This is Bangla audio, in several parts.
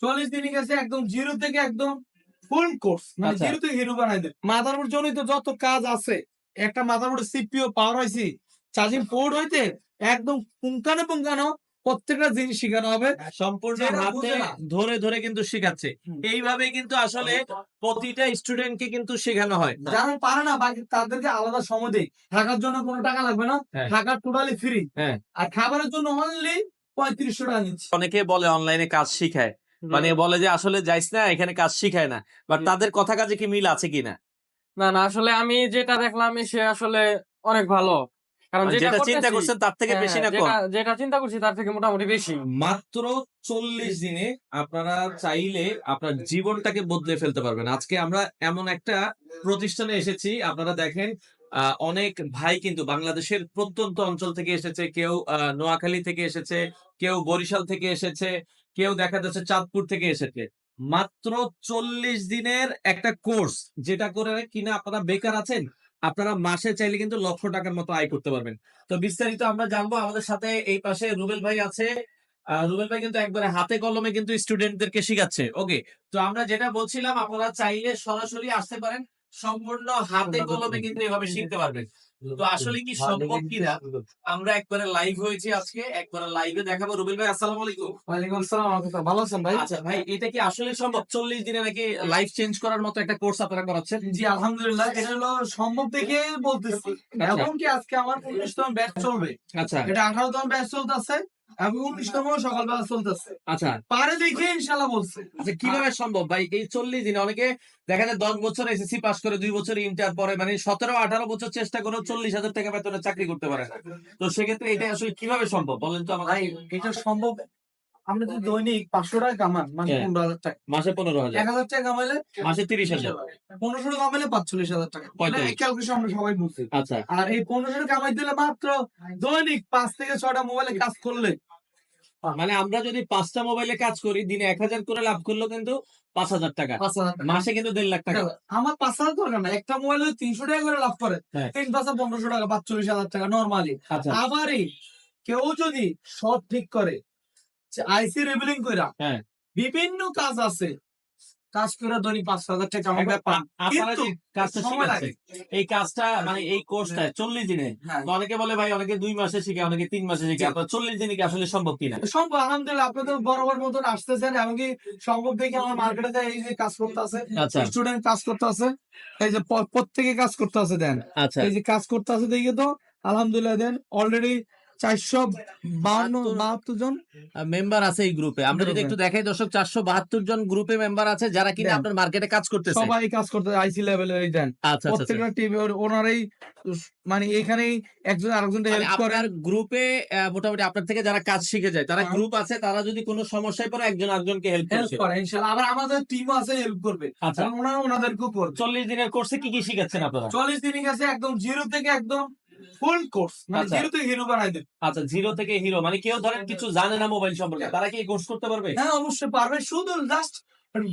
40 দিনে গেছে একদম জিরো থেকে একদম ফুল কোর্স, মানে আচ্ছা। জিরো থেকে হিরো বানাই দেবে। মাদারবোর্ড জনিত যত কাজ আছে, একটা মাদারবোর্ডের সিপিইউ, পাওয়ার আইসি, চার্জিং পোর্ট হইতে একদম পুঙ্খানুপুঙ্খানো প্রত্যেকটা জিনিস শিখানো হবে। সম্পূর্ণ যারা হাতে বুঝে না, ধরে ধরে কিন্তু শেখাচ্ছে। হুম। এইভাবে কিন্তু আসলে প্রতিটা স্টুডেন্টকে কিন্তু শেখানো হয়। যারা পারে না বাকি তাদেরকে আলাদা সময় দেই। থাকার জন্য কোনো টাকা লাগবে না, হ্যাঁ। থাকা টোটালি ফ্রি। হ্যাঁ। আর খাবারের জন্য অনলি 3500 টাকা নিচ্ছি। অনেকে বলে অনলাইনে কাজ শিখায়। মানে বলে যে আসলে যাইস না, এখানে কাজ শিখায় না। বাট তাদের কথা কাজে কি মিল আছে কিনা? না, না, আসলে আমি যেটা দেখলাম সে আসলে অনেক ভালো। কারণ মানে যেটা যেটা চিন্তা করতেছি, করছেন তার থেকে হ্যাঁ, বেশি হ্যাঁ, না কম? যেটা চিন্তা করছি তার থেকে মোটামুটি বেশি। মাত্র 40 দিনে আপনারা চাইলে আপনার জীবনটাকে বদলে ফেলতে পারবেন। আজকে আমরা এমন একটা প্রতিষ্ঠানে এসেছি, আপনারা দেখেন অনেক ভাই কিন্তু বাংলাদেশের প্রত্যন্ত অঞ্চল থেকে এসেছে, কেউ নোয়াখালী থেকে এসেছে, কেউ বরিশাল থেকে এসেছে, কেউ দেখা যাচ্ছে চাঁদপুর থেকে এসেছে। মাত্র 40 দিনের একটা কোর্স, যেটা করে কিনা আপনারা বেকার আছেন, আপনারা মাসে চাইলে কিন্তু লক্ষ টাকার মতো আয় করতে পারবেন। তো বিস্তারিত আমরা জানবো। আমাদের সাথে এই পাশে রুবেল ভাই আছে। রুবেল ভাই কিন্তু একবারে হাতে কলমে কিন্তু স্টুডেন্টদেরকে শিখাচ্ছে। ওকে, তো আমরা যেটা বলছিলাম, আপনারা চাইলে সরাসরি আসতে পারেন, সম্পূর্ণ হাতে কলমে কিন্তু এভাবে শিখতে পারবেন। তো আসলে কি সম্ভব কিনা আমরা একবারে লাইভ হয়েছি আজকে, একবারে লাইভে দেখাবো। রুবেল ভাই আসসালামু আলাইকুম। ওয়ালাইকুম আসসালাম, ওয়া ভালো আছেন ভাই? আচ্ছা ভাই, এটা কি আসলে সম্ভব 40 দিনে নাকি লাইফ চেঞ্জ করার মতো একটা কোর্স আপনারা করাচ্ছেন? জি আলহামদুলিল্লাহ, এটা হলো সম্ভব দেখে বলতেছি। এবং কি আজকে আমার 19তম ব্যাচ চলবে। আচ্ছা। এটা 18তম ব্যাচ চলতেছে এবং 19তম সকালবেলা চলতেছে। আচ্ছা। পারে দেখে ইনশাআল্লাহ বলছে। আচ্ছা, কিভাবে সম্ভব ভাই এই 40 দিনে? অনেকে দেখা যায় 10 বছর এসএসসি পাস করে, 2 বছর ইন্টার পরে, মানে 17-18 বছর চেষ্টা করেও 40,000 টাকা বেতনে চাকরি করতে পারে না। তো সেক্ষেত্রে এটা আসলে কিভাবে সম্ভব বলেন তো আমাকে? ভাই এটা সম্ভব। আপনি যদি দৈনিক 500 টাকা কামান, মানে হ্যাঁ। 15,000 টাকা। মাসে 15,000, 1,000 টাকা কামাইলে মাসে 30,000, 1500 কামাইলে 45,000 টাকা। এটা 45। ক্যালকুলেশন আমরা সবাই বুঝি। আচ্ছা। আর এই 1500 কামাই দিলে মাত্র দৈনিক 5 থেকে 6টা মোবাইলে কাজ করলে মানে আমরা যদি 5টা মোবাইলে কাজ করি, দিনে 1,000 করে লাভ করলেও কিন্তু 5,000 টাকা, 5,000 টাকা। মাসে কিন্তু 1.5 লাখ টাকা। আমার 5,000 দরকার না। একটা মোবাইল যদি 300 টাকা করে লাভ করে, হ্যাঁ। 3 পাঁচা 1500 টাকা, 45,000 টাকা নরমালি। আচ্ছা। আবারই কেউ যদি সৎ ঠিক করে, যে আইসি রিবিলিং কইরা হ্যাঁ। বিভিন্ন কাজ আছে, কাজ করে দৈনিক 5,000 টাকা কামাবে। আপনারা কিন্তু যে কাজটা সময় লাগে। শিখাচ্ছেন, এই কাজটা মানে এই কোর্সটা 40 দিনে, হ্যাঁ। তো অনেকে বলে ভাই অনেকে 2 মাসে শিখে, অনেকে 3 মাসে শিখে, আপনার 40 দিনে কি আসলে সম্ভব কিনা? সম্ভব আলহামদুলিল্লাহ। আপনি তো বরাবর মতন আসতেছেন, এমনকি সম্ভব দেখে আমার মার্কেটে এই যে কাজ করতে আছে, আচ্ছা। স্টুডেন্ট কাজ করতে আছে, এই যে প্রত্যেকে কাজ করতে আছে দেন। আচ্ছা। এই যে কাজ করতে আছে দেখে তো আলহামদুলিল্লাহ দেন অলরেডি 452 জন মেম্বার আছে এই গ্রুপে। আমরা যদি একটু দেখাই দর্শক, 472 জন গ্রুপে মেম্বার আছে যারা কিনা দেন। আপনার মার্কেটে কাজ করতেছে। সবাই কাজ করতে আইসি লেভেলের দেন। আচ্ছা, আচ্ছা, আচ্ছা। প্রত্যেকটা টিমে ওনারাই মানে এখানেই একজন আরেকজনকে মানে হেল্প করে। আপনার গ্রুপে মোটামুটি আপনার থেকে যারা কাজ শিখে যায়, তারা হ্যাঁ। গ্রুপ আছে, তারা যদি কোনো সমস্যায় পড়ে একজন আরেকজনকে হেল্প হেল্প করছে। করে ইনশাআল্লাহ। আবার আমাদের টিমও আছে, হেল্প করবে। আচ্ছা। এবং ওনারা ওনাদেরকেও করবে। 40 দিনের কোর্সে কি কি শিখাচ্ছেন আপনারা? 40 দিনে গেছে একদম জিরো থেকে একদম ফুল কোর্স, মানে আচ্ছা। জিরো থেকে হিরো বানাই দেবে। আচ্ছা, জিরো থেকে হিরো, মানে কেউ ধরেন কিছু জানে না মোবাইল সম্পর্কে, তারা কি এই কোর্স করতে পারবে? হ্যাঁ অবশ্যই পারবে, শুধু জাস্ট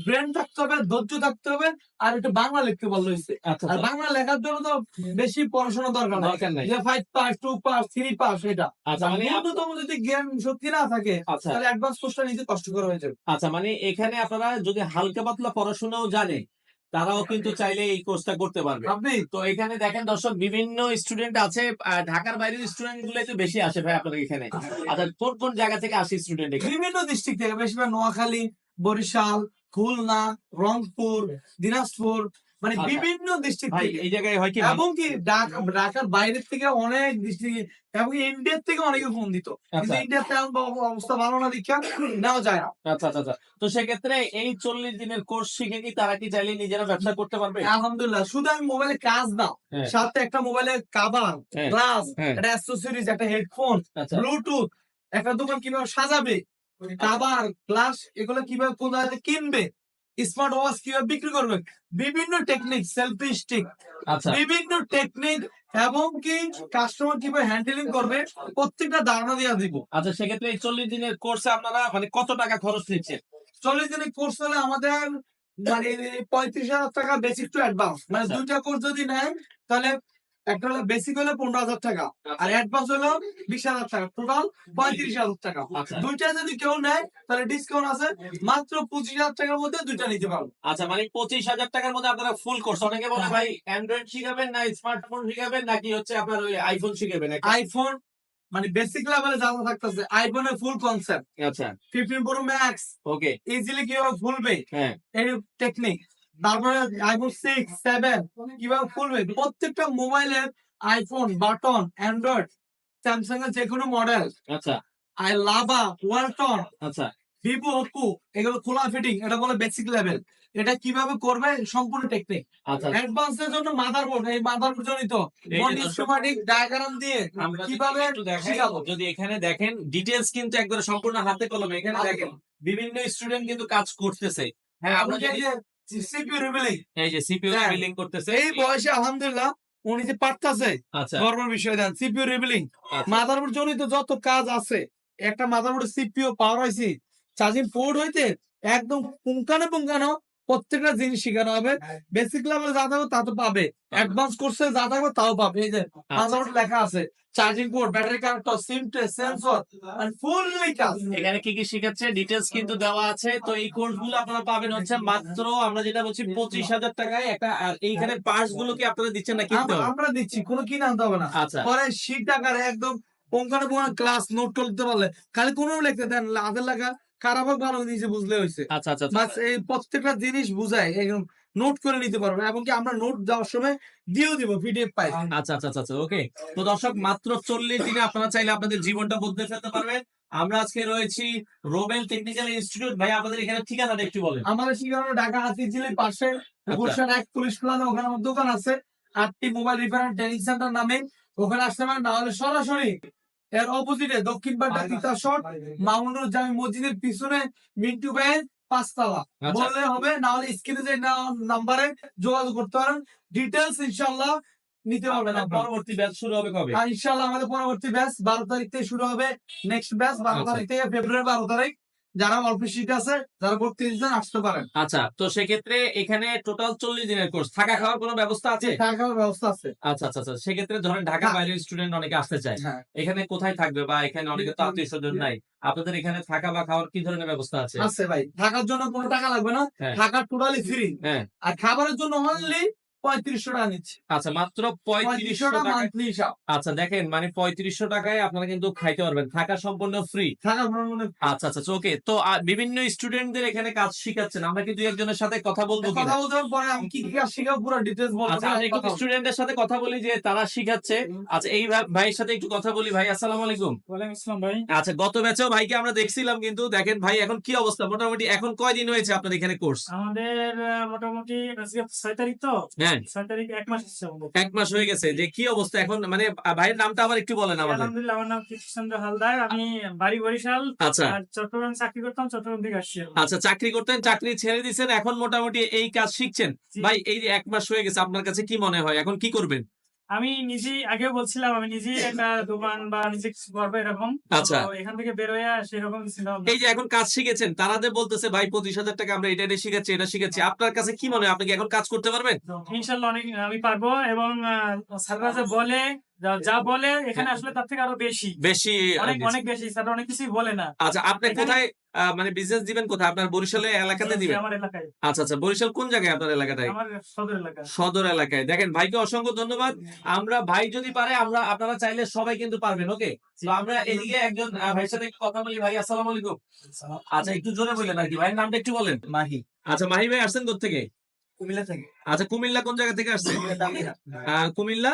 ব্রেন থাকতে হবে, ধৈর্য থাকতে হবে, আর একটু বাংলা লিখতে পারলে হইছে। আচ্ছা, আর আচ্ছা। বাংলা লেখার জন্য তো বেশি পড়াশোনা দরকার দরকার নাই। নাই, যে 5 পাস 2 পাস 3 পাস এটা। আচ্ছা, মানে ন্যূনতম যদি জ্ঞান শক্তি না থাকে, আচ্ছা। তাহলে অ্যাডভান্স কোর্সটা নিতে কষ্টকর হয়ে যাবে। আচ্ছা, মানে এখানে আপনারা যদি হালকা পাতলা পড়াশোনাও জানে, তারাও কিন্তু চাইলে এই কোর্সটা করতে পারবে। আপনি তো এখানে দেখেন দর্শক, বিভিন্ন স্টুডেন্ট আছে। ঢাকার বাইরের স্টুডেন্ট গুলো একটু বেশি আসে ভাই আপনাদের এখানে। আচ্ছা, কোন কোন জায়গা থেকে আসে স্টুডেন্ট এখানে? বিভিন্ন ডিস্ট্রিক্ট থেকে, বেশিরভাগ নোয়াখালী, বরিশাল, খুলনা, রংপুর, দিনাজপুর, মানে আচ্ছা। বিভিন্ন ডিস্ট্রিক্ট ভাই থেকে। এই জায়গায় হয় কি, এবং কি ঢাকার বাইরের থেকে অনেক ডিস্ট্রিক্ট, এবং ইন্ডিয়ার থেকে অনেকে ফোন দিত, কিন্তু আচ্ছা। ইন্ডিয়াতে এখন অবস্থা ভালো না দীক্ষা নেওয়া যায় না। আচ্ছা, আচ্ছা, আচ্ছা। তো সেক্ষেত্রে এই 40 দিনের কোর্স শিখে কি তারা কি চাইলে নিজেরা ব্যবসা করতে পারবে? আলহামদুলিল্লাহ, শুধু আমি মোবাইলে কাজ দাও, হ্যাঁ। সাথে একটা মোবাইলে কাভার, হ্যাঁ। গ্লাস, হ্যাঁ। একটা অ্যাক্সেসরিজ, একটা হেডফোন, আচ্ছা। ব্লুটুথ, একটা দোকান কিভাবে সাজাবে, কাভার, গ্লাস, এগুলো কিভাবে কোন জায়গাতে কিনবে, স্মার্ট ওয়াচ কিভাবে বিক্রি করবে, বিভিন্ন টেকনিক, সেলফি স্টিক, আচ্ছা। বিভিন্ন টেকনিক, এবং কি কাস্টমার কিভাবে হ্যান্ডেলিং করবে, প্রত্যেকটা ধারণা দিয়ে দিব। আচ্ছা, সেক্ষেত্রে এই 40 দিনের কোর্সে আপনারা মানে কত টাকা খরচ নিচ্ছেন? 40 দিনের কোর্স হলে আমাদের মানে 35,000 টাকা বেসিক টু অ্যাডভান্স, মানে আচ্ছা। 2টা কোর্স যদি নেয় তাহলে একটা হলো বেসিক হলো 15,000 টাকা আর অ্যাডভান্স হলো 20,000 টাকা, টোটাল 35,000 টাকা। আচ্ছা দুইটা যদি কেউ নেয় তাহলে ডিসকাউন্ট আছে, মাত্র 25,000 টাকার মধ্যে দুইটা নিতে পারবো। আচ্ছা, মানে 25,000 টাকার মধ্যে আপনারা ফুল কোর্স। অনেকে বলে ভাই অ্যান্ড্রয়েড শিখাবেন না স্মার্টফোন শিখাবেন নাকি হচ্ছে আপনার ওই আইফোন শিখাবেন? আইফোন মানে বেসিক লেভেলে যা যা থাকতেছে, আইফোনের ফুল কনসেপ্ট, আচ্ছা 15 প্রো ম্যাক্স ওকে ইজিলি কিভাবে খুলবে হ্যাঁ এই টেকনিক, তারপরে আইফোন 6 7 কিভাবে খুলবে, প্রত্যেকটা মোবাইলের আইফোন বাটন অ্যান্ড্রয়েড স্যামসাং এর যে কোনো মডেল, আচ্ছা লাভা ওয়ালটন আচ্ছা ভিভো ওপো এগুলো খোলা ফিটিং, এটা বলে বেসিক লেভেল। এটা কিভাবে করবে সম্পূর্ণ টেকনিক। আচ্ছা অ্যাডভান্সের জন্য মাদারবোর্ড, এই মাদারবোর্ড জনিত এই যে দর্শক, স্কিমাটিক ডায়াগ্রাম দিয়ে আমরা কিভাবে একটু দেখাই, শিখাবো। যদি এখানে দেখেন ডিটেলস কিন্তু একবারে সম্পূর্ণ হাতে কলমে। এখানে দেখেন বিভিন্ন স্টুডেন্ট কিন্তু কাজ করতেছে। হ্যাঁ, আমরা আমরা যদি যে সিপিইউ রিবিলিং এই যে সিপিইউ হ্যাঁ, বিলিং করতেছে এই বয়সে আলহামদুলিল্লাহ উনি যে পারতাছে, আচ্ছা গর্বের বিষয় দেন। সিপিইউ রিবিলিং আচ্ছা মাদারবোর্ড জনিত যত কাজ আছে, একটা মাদারবোর্ডে সিপিইউ পাওয়ার আইসি চার্জিং পোর্ট হইতে একদম পুঙ্খানো প্রত্যেকটা জিনিস শেখানো হবে। বেসিক লেভেলে যা থাকবে তা তো পাবে, অ্যাডভান্স কোর্সে যা থাকবে তাও পাবে। এই যে মাদারবোর্ড লেখা আছে চার্জিং পোর্ট, ব্যাটারি কানেক্টর, সিম টেস্ট, সেন্সর আর ফুললি কাজ। এখানে কি কি শিখাচ্ছে ডিটেলস কিন্তু দেওয়া আছে। তো এই কোর্স গুলো আপনারা পাবেন হচ্ছে মাত্র আমরা যেটা বলছি 25,000 টাকায় একটা। আর এইখানে পার্টস গুলো কি আপনারা দিচ্ছেন না কিনতে হবে? আমরা দিচ্ছি, কোনো কিনে আনতে হবে না। আচ্ছা পরে শীত আকারে একদম পুঙ্খানো ক্লাস নোট করতে পারলে, খালি কোনো লিখতে দেন হাতের লেখা খারাপ হোক ভালো নিজে বুঝলে হয়েছে। আচ্ছা আচ্ছা আচ্ছা। বাস এই প্রত্যেকটা জিনিস বুঝায়, একদম নোট করে নিতে পারবে, এমনকি আমরা নোট দেওয়ার সময় দিয়েও দিব পিডিএফ পাই। আচ্ছা আচ্ছা আচ্ছা ওকে। তো দর্শক, মাত্র 40 দিনে আপনারা চাইলে আপনাদের জীবনটা বদলে ফেলতে পারবেন। আমরা আজকে রয়েছি রোবেল টেকনিক্যাল ইনস্টিটিউট। ভাই আপনাদের এখানে ঠিকানাটা একটু বলেন। আমাদের শিখানো ঢাকা হাতিঝিলের পাশে গুলশান এক পুলিশ প্লাজা, ওখানে আমার দোকান আছে 8টি মোবাইল রিপেয়ার ট্রেনিং সেন্টার নামে। ওখানে আসতে পারেন, না হলে সরাসরি এর অপোজিটে দক্ষিণ পাল্টা তিতাসর মামুনুর জামি মসজিদের পিছনে মিন্টু ভাইয়ের 5 তলা আচ্ছা। বললে হবে, না হলে স্ক্রিনে যে নাম্বারে যোগাযোগ করতে পারেন, ডিটেলস ইনশাআল্লাহ নিতে পারবেন আপনার আপনারা। পরবর্তী ব্যাচ শুরু হবে কবে? আর ইনশাআল্লাহ আমাদের পরবর্তী ব্যাচ 12 তারিখ থেকে শুরু হবে। নেক্সট ব্যাচ 12 আচ্ছা। তারিখ থেকে ফেব্রুয়ারি 12 তারিখ। যারা অল্প শীত আছে, যারা ভর্তি দিচ্ছেন আসতে পারেন। আচ্ছা, তো সেক্ষেত্রে এখানে টোটাল 40 দিনের কোর্স, থাকা খাওয়ার কোনো ব্যবস্থা আছে? থাকা খাওয়ার ব্যবস্থা আছে। আচ্ছা আচ্ছা আচ্ছা। সেক্ষেত্রে ধরেন ঢাকার হ্যাঁ। বাইরের স্টুডেন্ট অনেকে আসতে চায়, হ্যাঁ, এখানে কোথায় থাকবে? বা এখানে অনেকে তো আত্মীয় স্বজন নাই, আপনাদের এখানে থাকা বা খাওয়ার কি ধরনের ব্যবস্থা আছে? আছে ভাই। থাকার জন্য কোনো টাকা লাগবে না, হ্যাঁ। থাকা টোটালি ফ্রি। হ্যাঁ আর খাবারের জন্য অনলি 3500 টাকা নিচ্ছে। আচ্ছা, মাত্র 3500 টাকা টাকা। মান্থলি হিসাব। আচ্ছা দেখেন, মানে 3500 টাকায় আপনারা কিন্তু খাইতে পারবেন, থাকা সম্পূর্ণ ফ্রি। থাকা ভ্রমণে আচ্ছা আচ্ছা ওকে। তো বিভিন্ন স্টুডেন্টদের এখানে কাজ শিখাচ্ছেন, আমরা কি দুই একজনের সাথে কথা বলবো কথা কিনা? বলতে পরে আমি কি কি কাজ শিখাবো পুরো ডিটেইলস বলবো। আচ্ছা, আমি একটু স্টুডেন্টদের সাথে কথা বলি যে তারা শিখাচ্ছে। আচ্ছা, এই ভাইয়ের সাথে একটু কথা বলি। ভাই আসসালামু আলাইকুম। ওয়ালাইকুম আসসালাম ভাই। আচ্ছা, গত ব্যাচেও ভাইকে আমরা দেখছিলাম, কিন্তু দেখেন ভাই এখন কি অবস্থা, মোটামুটি এখন কয়দিন হয়েছে আপনার এখানে কোর্স? আমাদের মোটামুটি আজকে 6 তারিখ তো, হ্যাঁ 6 তারিখ 1 মাস হচ্ছে আমাদের। 1 মাস হয়ে গেছে। যে কি অবস্থা এখন, মানে ভাইয়ের নামটা আবার একটু বলেন আমাদের। আলহামদুলিল্লাহ, আমার নাম কৃষ্ণচন্দ্র হালদার, আমি বাড়ি বরিশাল, আচ্ছা আর চট্টগ্রাম চাকরি করতাম, চট্টগ্রাম থেকে আসছি। আচ্ছা, চাকরি করতেন, চাকরি ছেড়ে দিয়েছেন, এখন মোটামুটি এই কাজ শিখছেন। জি। ভাই এই যে 1 মাস হয়ে গেছে, আপনার কাছে কি মনে হয় এখন কি করবেন? আমি নিজেই আগেও বলছিলাম আমি নিজেই একটা দোকান বা নিজে কিছু করবো এরকম। আচ্ছা। তো এখান থেকে বের হয়ে সেরকম ছিলাম। এই যে এখন কাজ শিখেছেন, তারা যে বলতেছে ভাই 25,000 টাকা আমরা এটা শিখাচ্ছি এটা শিখাচ্ছি, আপনার কাছে কি মনে হয়, আপনি কি এখন কাজ করতে পারবেন? ইনশাল্লাহ অনেক আমি পারবো, এবং স্যাররা যে বলে যা বলে এখানে আসলে তার থেকে আরো বেশি বেশি অনেক অনেক বেশি, স্যাররা অনেক কিছুই বলে না। আচ্ছা, আপনি এখানে- কোথায় মানে বিজনেস দিবেন কোথায়? আপনার বরিশালে এলাকাতে দিবেন? আমার এলাকায়, আচ্ছা আচ্ছা, বরিশাল কোন জায়গায় আপনার এলাকাটায়? আমার সদর এলাকা। সদর এলাকায়। দেখেন ভাইকে অসংখ্য ধন্যবাদ। আমরা ভাই যদি পারে, আমরা আপনারা চাইলে সবাই কিন্তু পারবেন। ওকে, তো আমরা এদিকে একজন ভাইয়ের সাথে একটু কথা বলি। ভাই আসসালামু আলাইকুম। আচ্ছা, একটু জোরে বলেন আর কি, ভাইয়ের নামটা একটু বলেন। মাহি আচ্ছা, মাহি ভাই আসছেন কোথা থেকে? কুমিল্লা থেকে। আচ্ছা, কুমিল্লা কোন জায়গা থেকে আসছে? কুমিল্লা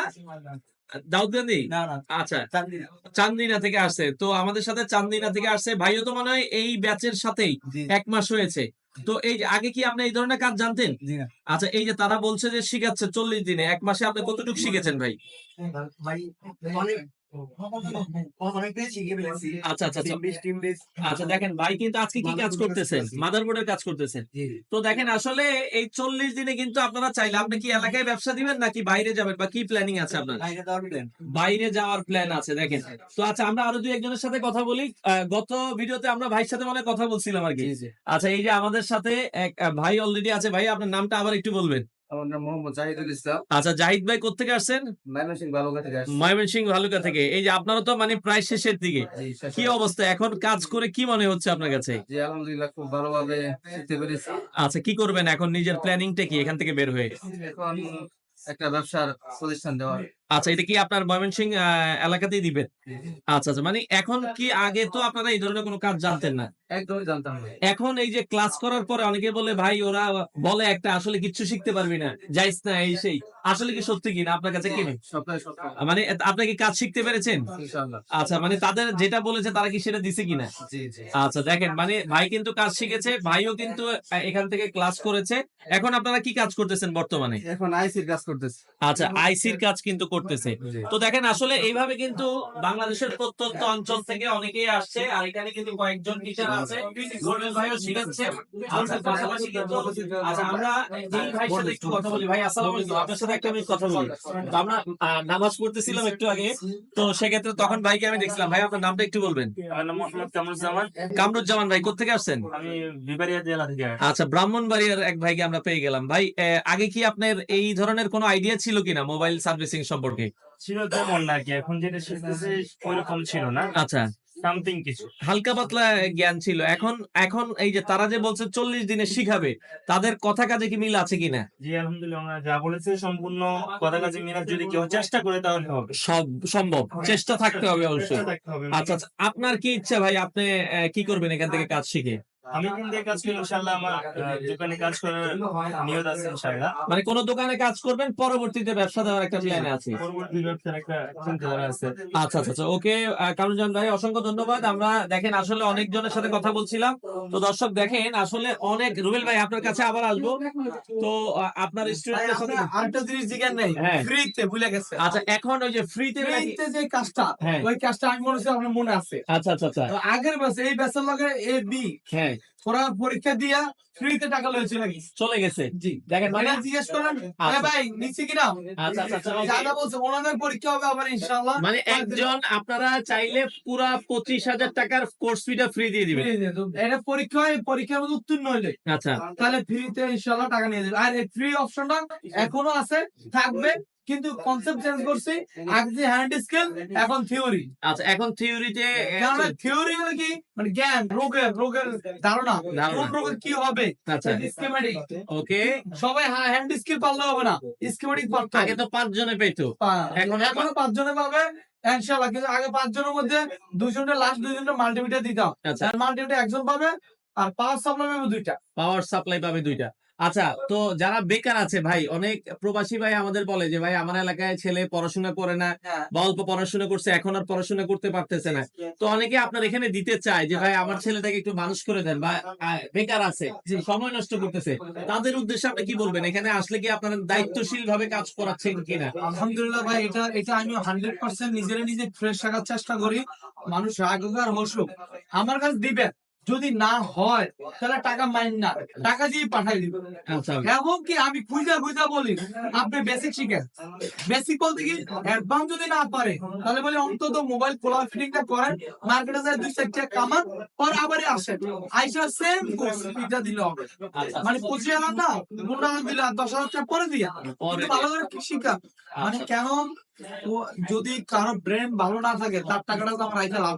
দাউদকান্দি। না না আচ্ছা, চান্দিনা। চান্দিনা থেকে আসছে। তো আমাদের সাথে চান্দিনা থেকে আসছে ভাইও, তো মনে হয় এই ব্যাচের সাথেই জি 1 মাস হয়েছে। তো এই যে আগে কি আপনি এই ধরনের কাজ জানতেন? জি না আচ্ছা, এই যে তারা বলছে যে শিখাচ্ছে 40 দিনে, 1 মাসে আপনি কতটুকু শিখেছেন ভাই? ভাই অনেক অনেকটাই শিখে ফেলেছি। আচ্ছা আচ্ছা আচ্ছা। টিম বেস আচ্ছা দেখেন, ভাই কিন্তু আজকে কি কাজ করতেছেন? মাদারবোর্ডের কাজ করতেছেন। জি তো দেখেন, আসলে এই 40 দিনে কিন্তু আপনারা চাইলে, আপনি কি এলাকায় ব্যবসা দিবেন নাকি বাইরে যাবেন, বা কি প্ল্যানিং আছে আপনার? বাইরে দেওয়ার প্ল্যান। বাইরে যাওয়ার প্ল্যান আছে। দেখেন, তো আচ্ছা আমরা আরো দুই একজনের সাথে কথা বলি। গত ভিডিওতে আমরা ভাইয়ের সাথে মানে কথা বলছিলাম আর কি। জি জি। আচ্ছা, এই যে আমাদের সাথে এক ভাই অলরেডি আছে। ভাই আপনার নামটা আবার একটু বলবেন। আমার নাম মোহাম্মদ জাহিদুল ইসলাম, আচ্ছা, জাহিদ ভাই কোত্থেকে আসছেন? ময়মনসিংহ বালুঘাট থেকে আসছি। ময়মনসিংহ ভালুকা থেকে। এই যে আপনারা তো মানে প্রায় শেষের দিকে, জি, শেষে। কি অবস্থা এখন কাজ করে কি মনে হচ্ছে আপনার কাছে? জি, আলহামদুলিল্লাহ খুব ভালোভাবে শিখতে পেরেছি। আচ্ছা, কি করবেন এখন, নিজের প্ল্যানিংটা কি এখান থেকে বের হয়ে? এখন একটা ব্যবসার প্রতিষ্ঠান দেওয়ার। আচ্ছা, এটা কি আপনার ময়মনসিংহ এলাকাতেই দিবেন? আচ্ছা আচ্ছা, মানে এখন কি, আগে তো আপনারা এই ধরনের কোনো কাজ জানতেন না, একদমই জানতাম না। এখন এই যে ক্লাস করার পরে অনেকে বলে ভাই ওরা বলে একটা, আসলে কিচ্ছু শিখতে পারবি না, যাইস না, এই সেই, আসলে কি সত্যি কিনা আপনার কাছে কি নেই? সপ্তাহে সপ্তাহ মানে আপনি কি কাজ শিখতে পেরেছেন? ইনশাআল্লাহ। আচ্ছা, মানে তাদের যেটা বলেছে তারা কি সেটা দিছে কিনা? জি, জি। আচ্ছা, দেখেন মানে ভাই কিন্তু কাজ শিখেছে, ভাইও কিন্তু এখান থেকে ক্লাস করেছে। এখন আপনারা কি কাজ করতেছেন বর্তমানে? এখন আইসির কাজ করতেছি। আচ্ছা, আইসির কাজ কিন্তু করতেছে। জি। তো দেখেন আসলে এইভাবে কিন্তু বাংলাদেশের প্রত্যন্ত অঞ্চল থেকে অনেকেই আসছে, আর এখানে কিন্তু কয়েকজন টিচার আছে, গোল্ডেন ভাইও শিখাচ্ছে। আচ্ছা, পাশাপাশি কিন্তু আচ্ছা, আমরা এই ভাইয়ের সাথে একটু কথা বলি। ভাই আসসালামু আলাইকুম, আপনার সাথে একটা মিনিট কথা বলি। তো আমরা নামাজ পড়তেছিলাম একটু আগে, তো সেক্ষেত্রে তখন ভাইকে আমি দেখছিলাম। ভাই আপনার নামটা একটু বলবেন? আমার নাম মোহাম্মদ কামরুজ্জামান। কামরুজ্জামান ভাই, কোত্থেকে আসছেন? আমি বিবারিয়া জেলা থেকে আসছি। আচ্ছা, ব্রাহ্মণবাড়িয়ার এক ভাইকে আমরা পেয়ে গেলাম। ভাই আগে কি আপনার এই ধরনের কোনো আইডিয়া ছিল কিনা মোবাইল সার্ভিসিং সম্পর্কে? ছিল তেমন না কি, এখন যেটা শিখতেছে ওইরকম ছিল না, আচ্ছা, সামথিং কিছু। হালকা পাতলা জ্ঞান ছিল। এখন এখন এই যে তারা যে বলছে 40 দিনে শিখাবে, তাদের কথা কাজে কি মিল আছে কিনা? জি আলহামদুলিল্লাহ, আমরা যা বলেছে সম্পূর্ণ কথা কাজে মিলার যদি কেউ চেষ্টা করে তাহলে হবে। সব সম্ভব, চেষ্টা থাকতে হবে অবশ্যই। চেষ্টা থাকতে হবে। আচ্ছা আচ্ছা, আপনার কি ইচ্ছা ভাই, আপনি কি করবেন এখান থেকে কাজ শিখে? আমি কিন্তু এই কাজ করি ইনশাআল্লাহ, আমার দোকানে কাজ করার নিয়ত আছে ইনশাআল্লাহ। মানে কোন দোকানে কাজ করবেন, পরবর্তীতে ব্যবসা দেওয়ার একটা প্ল্যান আছে? পরবর্তী ব্যবসার একটা চিন্তাধারা আছে। আচ্ছা আচ্ছা আচ্ছা, ওকে। কামরুজ্জামান ভাই অসংখ্য ধন্যবাদ। আমরা দেখেন আসলে অনেকজনের সাথে কথা বলছিলাম, তো দর্শক দেখেন আসলে অনেক। রুবেল ভাই আপনার কাছে আবার আসবো। তো আপনার স্টুডেন্টের সাথে আরেকটা জিনিস জিজ্ঞাসা নেই, হ্যাঁ। ফ্রিতে ভুলে গেছে। আচ্ছা, এখন ওই যে ফ্রিতে ফ্রিতে যে কাজটা, হ্যাঁ। ওই কাজটা আমি মনে হচ্ছে আপনার মনে আছে। আচ্ছা আচ্ছা আচ্ছা, তো আগের বছর এই বছর লগে এ বি হ্যাঁ, ওরা পরীক্ষা দিয়া ফ্রিতে টাকা লয়েছে নাকি? চলে গেছে। জি, দেখেন মানে মানে জিজ্ঞেস করেন আচ্ছা। ভাই নিচ্ছি কিনা। আচ্ছা আচ্ছা আচ্ছা, okay। যারা বলছে ওনাদের পরীক্ষা হবে আবার ইনশাআল্লাহ। মানে একজন আপনারা চাইলে পুরা 25,000 টাকার কোর্স ফিটা ফ্রি দিয়ে দিবেন। এটা পরীক্ষা হয়, পরীক্ষার মধ্যে উত্তীর্ণ হইলে আচ্ছা তাহলে ফ্রিতে ইনশাআল্লাহ টাকা নিয়ে দেবে। আর এই ফ্রি অপশনটা এখনো আছে, থাকবে, কিন্তু কনসেপ্ট চেঞ্জ করছি। আগে যে হ্যান্ড স্কিল, এখন থিওরি। আচ্ছা, এখন থিওরিতে কারণ থিওরি হলো কি, মানে জ্ঞান, রোগের ধারণা, কোন রোগের কি হবে, আচ্ছা, স্কিমেটিক। ওকে। সবাই হ্যান্ড স্কিল পারলে হবে না, স্কিমেটিক পারতে আগে তো 5 জনে পেতো, এখন এখনো 5 জনে পাবে ইনশাআল্লাহ। কিন্তু আগে 5 জনের মধ্যে 2 জনের লাস্ট 2 জনের মাল্টিমিটার দিতাম। আচ্ছা, মাল্টিমিটার একজন পাবে, আর পাওয়ার সাপ্লাই পাবে 2টা। পাওয়ার সাপ্লাই পাবে 2টা। আচ্ছা, তো যারা বেকার আছে ভাই, অনেক প্রবাসী ভাই আমাদের বলে যে ভাই আমার এলাকায় ছেলে পড়াশোনা করে না, বা অল্প পড়াশোনা করছে, এখন আর পড়াশোনা করতে পারতেছে না। তো অনেকে আপনার এখানে দিতে চায় যে ভাই আমার ছেলেটাকে একটু মানুষ করে দেন, বা বেকার আছে, যে সময় নষ্ট করতেছে, তাদের উদ্দেশ্যে আপনি কি বলবেন? এখানে আসলে কি আপনারা দায়িত্বশীল ভাবে কাজ করাচ্ছেন কিনা? আলহামদুলিল্লাহ ভাই, এটা আমি 100% নিজে ফ্রেশ রাখার চেষ্টা করি। মানুষ রাগুকার হসুক, আমার কাছে দিবেন। যদি না হয় তাহলে টাকা মাইন না, টাকা দিয়ে পাঠাই দিব। আচ্ছা, এবং কি আমি খুঁজা বলি আপনি বেসিক শিখেন। বেসিক বলতে কি, অ্যাডভান্স যদি না পারে তাহলে বলি অন্তত মোবাইল খোলা ফিটিংটা করেন, মার্কেটে যায় 2-4 টাকা কামান, পর আবারই আসেন, আইসা সেম কোর্স ফিটা দিলে হবে। মানে 25,000 না, 15,000 দিলে আর 10,000 টাকা পরে দিয়া, কিন্তু ভালো করে কি শিখা। মানে কেন, যদি কারো ব্রেন ভালো না থাকে তার টাকাটা তো আমার আইতে লাভ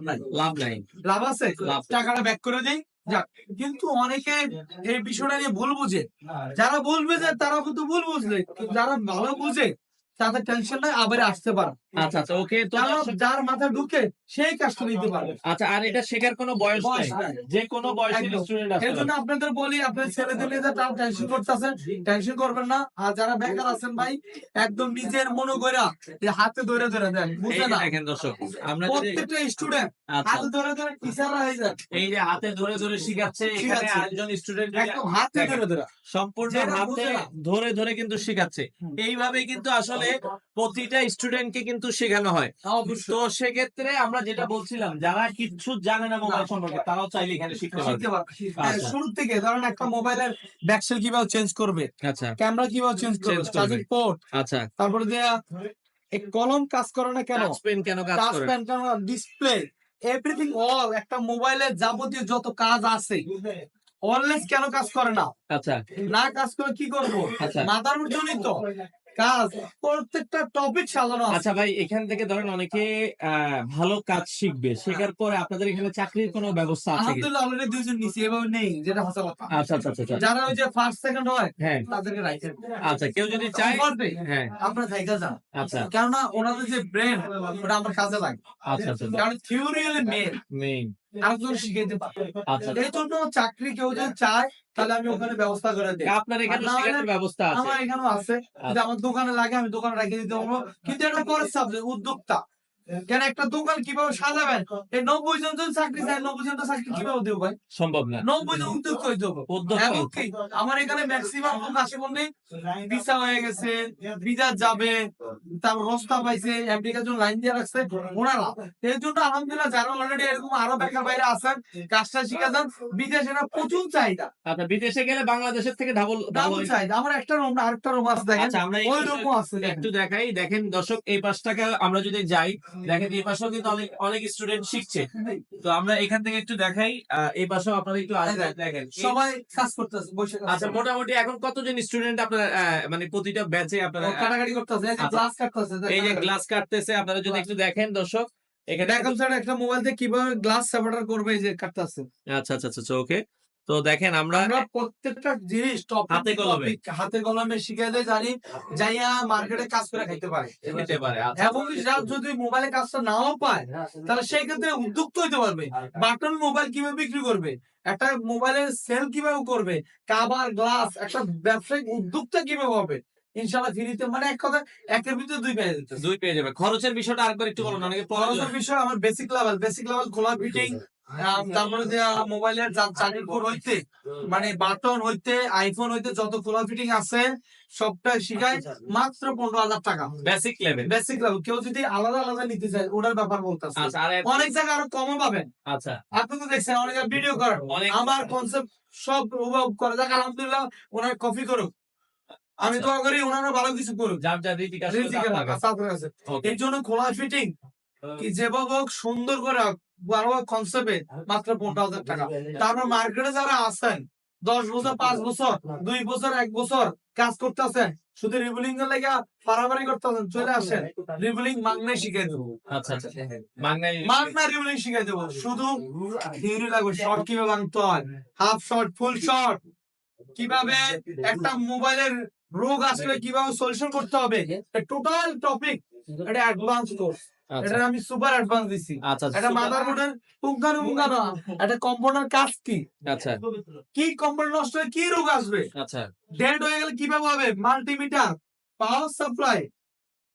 নাই। লাভ আছে, টাকাটা ব্যাক করে দিই, যাক। কিন্তু অনেকে এই বিষয়টা নিয়ে ভুল বুঝে। যারা বলবে যে তারা কিন্তু ভুল বুঝলে, যারা ভালো বুঝে তাদের টেনশন নাই, আবার আসতে পারে। আচ্ছা আচ্ছা, ওকে। তো যার মাথা ঢুকে সেই কাজটা নিতে পারবে। আচ্ছা, আর এটা শেখার কোনো বয়স নাই, নাই। যে কোনো বয়সের একদম। স্টুডেন্ট এর আসতে জন্য পারে। আপনাদের বলি, আপনার ছেলেদের নিয়ে তারা টেনশন করতেছেন, টেনশন করবেন না। আর যারা বেকার আছেন ভাই, একদম নিজের মনে কইরা হাতে ধরে দেন, এই বুঝলেন যে না? দেখেন দর্শক, আমরা যদি প্রত্যেকটা স্টুডেন্ট আচ্ছা, হাতে ধরে টিচাররা হয়ে যায়। এই যে হাতে ধরে ধরে শিখাচ্ছে, এখানে শিখাচ্ছে। আরেকজন স্টুডেন্ট একদম হাতে ধরে সম্পূর্ণ যেটা হাতে বুঝে না। ধরে ধরে কিন্তু শিখাচ্ছে। এইভাবে কিন্তু আসলে প্রতিটা স্টুডেন্টকে কিন্তু শেখানো হয়। তো সেক্ষেত্রে আমরা যেটা বলছিলাম, যারা কিচ্ছু জানে না মোবাইল সম্পর্কে, তারাও চাইলে এখানে শিখতে পারবে। আচ্ছা। শুরু থেকে ধরেন একটা মোবাইলের ব্যাকসেল কিভাবে চেঞ্জ করবে, আচ্ছা ক্যামেরা কিভাবে চেঞ্জ করবে, চার্জিং পোর্ট, আচ্ছা, তারপরে যে এই কলম কাজ করে না কেন, টাচ পেন কেন কাজ টাচ করে? পেন কেন, ডিসপ্লে, এভরিথিং অল, একটা মোবাইলের যাবতীয় যত কাজ আছে অলওয়েজ কেন কাজ করে না? আচ্ছা না কাজ করে কি করবো? আচ্ছা মাথার জন্যই তো কাজ, প্রত্যেকটা টপিক সাজানো আছে। আচ্ছা ভাই, এখান থেকে ধরেন অনেকে ভালো কাজ শিখবে, শেখার পরে আপনাদের এখানে চাকরির কোনো ব্যবস্থা আছে কি? আলহামদুলিল্লাহ অলরেডি দুইজন নিছি, এভাবে নেই, যেটা হাসা কথা। আচ্ছা আচ্ছা আচ্ছা আচ্ছা। যারা ওই যে ফার্স্ট সেকেন্ড হয় হ্যাঁ তাদেরকে রাখেন। আচ্ছা, কেউ যদি চায় হ্যাঁ আপনার থাইকা যান, আচ্ছা কেননা ওনাদের যে ব্রেন ওটা আমার কাজে লাগে। আচ্ছা আচ্ছা কারণ থিওরি হলে মেন, মেইন আরেকজন শিখাইতে পারে। আচ্ছা এই জন্য চাকরি কেউ যদি চায় তাহলে আমি ওখানে ব্যবস্থা করে দিই। আপনার এখানে না হলে শেখানোর ব্যবস্থা আছে? আমার এখানেও আছে, যদি আমার দোকানে লাগে আমি দোকানে রেখে দিতে পারবো। কিন্তু এটা পরের সাবজেক্ট, উদ্যোক্তা। কেন একটা দোকান কিভাবে সাজাবেন, এই 90 জন যদি চাকরি চায় 90 জন তো চাকরি কিভাবে দেবো ভাই? সম্ভব না। 90 জন উদ্যোক্তা হইতে হবে। উদ্যোক্তা এবং কি আমার এখানে ম্যাক্সিমাম লোক আসে বললে ভিসা হয়ে গেছে, ভিসা যাবে, তারপর রস্তা পাইছে, আমেরিকার জন্য লাইন দিয়ে রাখছে ওনারা। এর জন্য আলহামদুলিল্লাহ যারা অলরেডি এরকম আরো বেকার বাইরে আছেন, কাজটা শিখে যান। বিদেশে না প্রচুর চাহিদা, আচ্ছা, বিদেশে গেলে বাংলাদেশের থেকে ডাবল ডাবল চাহিদা। আমার একটা রুম না আরেকটা রুম আছে দেখেন, আচ্ছা, আমরা ওই একটু- রুমও আছে দেখেন। একটু দেখাই, দেখেন দর্শক, এই পাশটাকে আমরা যদি যাই, দেখেন এই পাশেও কিন্তু অনেক অনেক স্টুডেন্ট শিখছে। তো আমরা এখান থেকে একটু দেখাই, এই পাশেও আপনারা একটু আসবেন, দেখেন সবাই কাজ করতেছে বসে কাজ আচ্ছা, করতেছে। মোটামুটি এখন কতজন স্টুডেন্ট আপনারা মানে প্রতিটা ব্যাচে আপনারা কাটাকাটি করতেছে, এই যে আচ্ছা। গ্লাস কাটতেছে, এই যে গ্লাস কাটতেছে, আপনারা যদি একটু দেখেন দর্শক এখানে দেখেন স্যার একটা মোবাইল দিয়ে কিভাবে গ্লাস সেপারেটর করবে, এই যে কাটতেছে। আচ্ছা আচ্ছা আচ্ছা ওকে। তো দেখেন আমরা আমরা প্রত্যেকটা জিনিস হাতে কলমে। হাতে কলমে শিখে দেয়, জানি যাইয়া মার্কেটে কাজ করে খাইতে পারে। হতে পারে আচ্ছা, এবং যদি মোবাইলে কাজটা নাও পায় তাহলে সেই ক্ষেত্রে উদ্যোক্ত হইতে পারবে। বাটন মোবাইল কিভাবে বিক্রি করবে, একটা মোবাইলের সেল কিভাবে করবে, কাভার গ্লাস, একটা ব্যবসায়িক উদ্যোক্তা কিভাবে হবে, ইনশাআল্লাহ ফ্রিতে। মানে এক কথা একের ভিতরে দুই পেয়ে যেতে। দুই পেয়ে যাবে। খরচের বিষয়টা আরেকবার একটু বলুন, অনেকে খরচের বিষয় আমার বেসিক লেভেল খোলা ফিটিং, তারপরে যে মোবাইলের চার্জিং পোর্ট হইতে, মানে বাটন হইতে, আইফোন হইতে যত খোলা ফিটিং আছে সবটা শিখায় মাত্র 15,000 টাকা। Basic level. Basic level. কেউ যদি আলাদা আলাদা নিতে চায় ওটার ব্যাপার বলতেছে। আচ্ছা, আর অনেক জায়গায় আরো কমও পাবেন। আচ্ছা আপনি তো দেখছেন অনেক ভিডিও করেন, অনেক আমার কনসেপ্ট সব উপভোগ করে যাক, আলহামদুলিল্লাহ ওনার কপি করুক। আমি আচ্ছা। দোয়া করি ওনারা ভালো কিছু করুক। যার যার রীতিক আসলে রিজিকের তার ব্যাপার, লাগে। সাথে আছে। Okay. এর জন্য খোলা ফিটিং কি যেভাবে হোক সুন্দর করে ভালো কনসেপ্টে মাত্র 15,000 টাকা। তারপর মার্কেটে যারা আছেন 10 বছর, 5 বছর, 2 বছর, 1 বছর কাজ করতেছেন, শুধু রিবুলিং এর লেগে পারাবারি করতেছেন, চলে আসেন, রিবুলিং মাগনায় শিখাই দেবো। আচ্ছা আচ্ছা মাগনাই মাগনা রিবুলিং শিখাই দেবো। শুধু থিওরি লাগবে, শর্ট কিভাবে বানাতে হয়, হাফ শর্ট, ফুল শর্ট, কিভাবে একটা মোবাইলের রোগ আসলে কিভাবে সলিউশন করতে হবে, টোটাল টপিক। এটা অ্যাডভান্স কোর্স, আচ্ছা এটা আমি সুপার অ্যাডভান্স দিছি। আচ্ছা এটা মাদারবোর্ডের পুঙ্খানুপুঙ্খানু, এটা কম্পোনেন্ট কাজ কি, আচ্ছা কি কম্পোনেন্ট নষ্ট হলে কি রোগ আসবে, আচ্ছা ডেড হয়ে গেলে কিভাবে হবে, মাল্টিমিটার, পাওয়ার সাপ্লাই,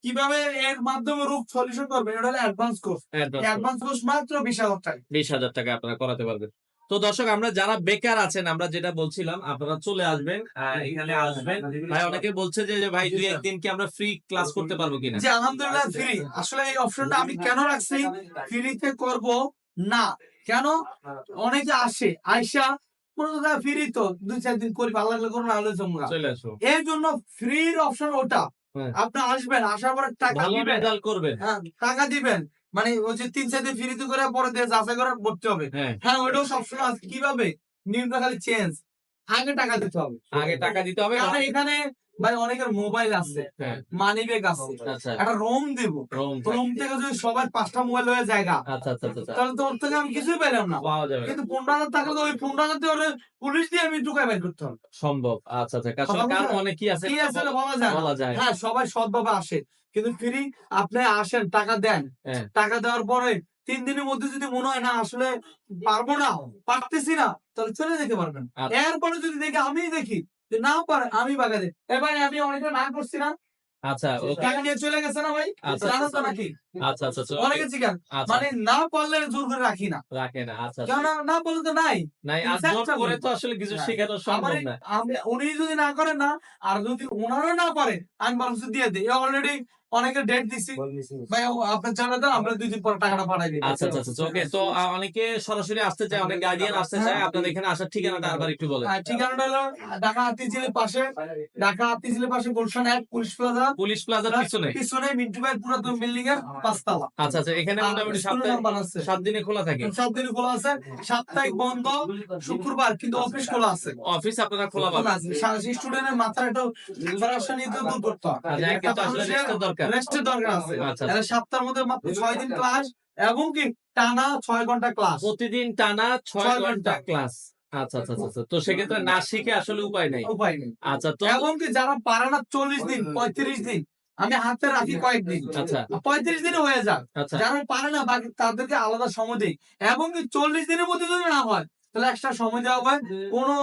কিভাবে এর মাধ্যমে রোগ সলিউশন করবে, এটা হলো অ্যাডভান্স কোর্স। অ্যাডভান্স কোর্স মাত্র 20,000 টাকা। 20,000 টাকা আপনারা করাতে পারবেন। তো দর্শক, আমরা যারা বেকার আছেন, আমরা যেটা বলছিলাম, আপনারা চলে আসবেন, এখানে আসবেন। ভাই অনেকে বলছে যে ভাই 2-1 দিন কি আমরা ফ্রি ক্লাস করতে পারবো কিনা? যে আলহামদুলিল্লাহ ফ্রি। আসলে এই অপশনটা আমি কেন রাখছি, ফ্রিতে করব না, কেন অনেকে আসে আইসা ফ্রি তো 2-4 দিন করি, ভালো লাগলে করুন, না হলে জমা। চলে আসো, এর জন্য ফ্রির অপশন ওটা। হ্যাঁ। আপনি আসবেন, আসার পরে টাকা ভালো দিবেন, রেজাল্ট করবেন। হ্যাঁ টাকা দিবেন, মানে ওই যে 3-4 দিন ফ্রিতে করে পরে দিয়ে যাচাই করে ভর্তি হবে। হ্যাঁ, হ্যাঁ ওইটাও সবসময় আছে। কিভাবে নিয়মটা খালি চেঞ্জ, আগে টাকা দিতে হবে। আগে টাকা দিতে হবে। কারণ এখানে ভাই অনেকের মোবাইল আছে, হ্যাঁ, মানি ব্যাগ আছে, আচ্ছা একটা রোম দিব, রোম রোম থেকে যদি সবার 5টা মোবাইল হয়ে জায়গা, আচ্ছা আচ্ছা আচ্ছা তাহলে তো ওর থেকে আমি কিছুই পেলাম না। পাওয়া যাবে না। কিন্তু 15,000 টাকা তো ওই 15,000 দিয়ে ওরে পুলিশ দিয়ে আমি ঢুকাই বের করতে হবে। সম্ভব। আচ্ছা আচ্ছা, কারণ অনেক কি আছে কি আসলে বলা যায় না। বলা যায় না। হ্যাঁ সবাই সৎভাবে আসে, কিন্তু ফ্রি আপনি আসেন, টাকা দেন, হ্যাঁ। টাকা দেওয়ার পরে 3 দিনের মধ্যে যদি মনে হয় না আসলে পারবো না, পারতেছি না, তাহলে চলে যেতে পারবেন। আচ্ছা। এরপরে যদি দেখি, আমি দেখি যে নাও পারে, আমি বাগা দিই, এ ভাই আমি অনেকটা না করছি না, আচ্ছা ওকে। টাকা নিয়ে চলে গেছে না ভাই, আচ্ছা। জানো তো নাকি, আচ্ছা আচ্ছা আচ্ছা, অনেকে জিজ্ঞান, আচ্ছা মানে না পারলে জোর করে রাখি না, রাখে না। আচ্ছা কেন না বললে তো নাই। নাই, আর Exact জোর করে হবে। তো আসলে কিছু হ্যাঁ। শেখানো সম্ভব না। উনি যদি না করেন না, আর যদি ওনারা না পারে, আমি মানুষ দিয়ে দিই, অলরেডি অনেকে ডেট দিছি ভাই আপনার জানাতেন আমরা 2 দিন পরে টাকাটা পাঠাই দিই। আচ্ছা আচ্ছা আচ্ছা ওকে। তো অনেকে সরাসরি আসতে চায়, অনেক গার্ডিয়ান আসতে চায়, আপনাদের এখানে আসার ঠিকানাটা আবার একটু বলেন। ঠিকানাটা হলো ঢাকা হাতিঝিলের পাশে, ঢাকা হাতিঝিলের পাশে গুলশান 1 পুলিশ প্লাজা, পুলিশ প্লাজার পিছনে। পিছনে মিন্টু ভাই পুরাতন বিল্ডিং এর 5 তলা। আচ্ছা আচ্ছা, এখানে মোটামুটি স্কুলের নাম্বার আছে। 7 দিনে খোলা থাকে। 7 দিন খোলা আছে, সাপ্তাহিক বন্ধ, শুক্রবার কিন্তু অফিস খোলা আছে। অফিস আপনারা খোলা পাবেন। স্টুডেন্টের মাথায় একটু প্রিপারেশন নিতে দূর করতে হয়। আচ্ছা, একে তো আসলে রেস্টের দরকার। রেস্টের দরকার আছে। আচ্ছা। তাহলে সপ্তাহের মধ্যে মাত্র 6 দিন ক্লাস এবং কি টানা 6 ঘন্টা ক্লাস। প্রতিদিন টানা 6 6 ঘন্টা ঘন্টা ক্লাস। আচ্ছা আচ্ছা আচ্ছা। তো সেক্ষেত্রে না শিখে আসলে উপায় নাই। উপায় নেই। আচ্ছা, তো এবং কি যারা পারে না 40 দিন 35 দিন আমি হাতে রাখি কয়েকদিন। আচ্ছা 35 দিনে হয়ে যায়। আচ্ছা যারা পারে না বাকি তাদেরকে আলাদা সময় দিই। এবং কি 40 দিনের মধ্যে যদি না হয় তাহলে এক্সট্রা সময় দেওয়া হয়, কোনো